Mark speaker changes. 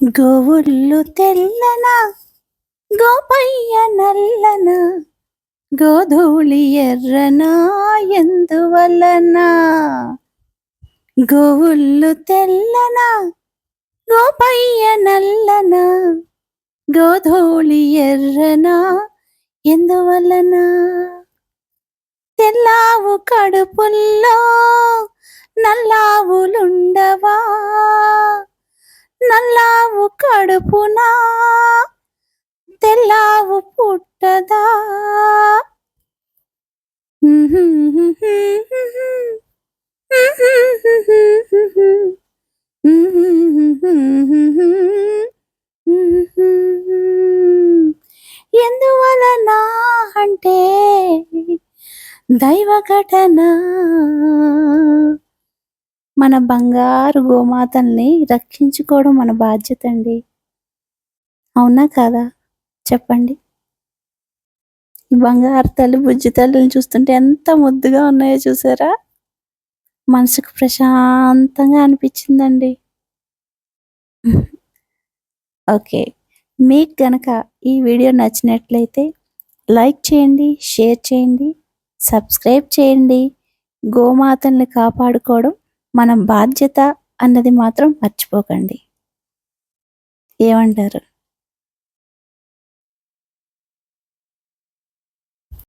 Speaker 1: గోవుళ్ళు తెల్లన గోపయ్య నల్లన గోధూళి ఎర్రన ఎందువలన. గోవుళ్ళు తెల్లన గోపయ్య నల్లన గోధూళి ఎర్రన ఎందువలన. తెల్లావు కడుపుల్లో నల్లావులుండవా, నల్లావు కడుపునా తెల్లావు పుట్టదా. ఎందువలన అంటే దైవ ఘటన. మన బంగారు గోమాతల్ని రక్షించుకోవడం మన బాధ్యత అండి. అవునా కాదా చెప్పండి. ఈ బంగారు తల్లి బుజ్జి తల్లిని చూస్తుంటే ఎంత ముద్దుగా ఉన్నాయో చూసారా. మనసుకు ప్రశాంతంగా అనిపించిందండి. ఓకే, మీకు గనక ఈ వీడియో నచ్చినట్లయితే లైక్ చేయండి, షేర్ చేయండి, సబ్స్క్రైబ్ చేయండి. గోమాతల్ని కాపాడుకోవడం మన బాధ్యత అన్నది మాత్రం మర్చిపోకండి. ఏమంటారు?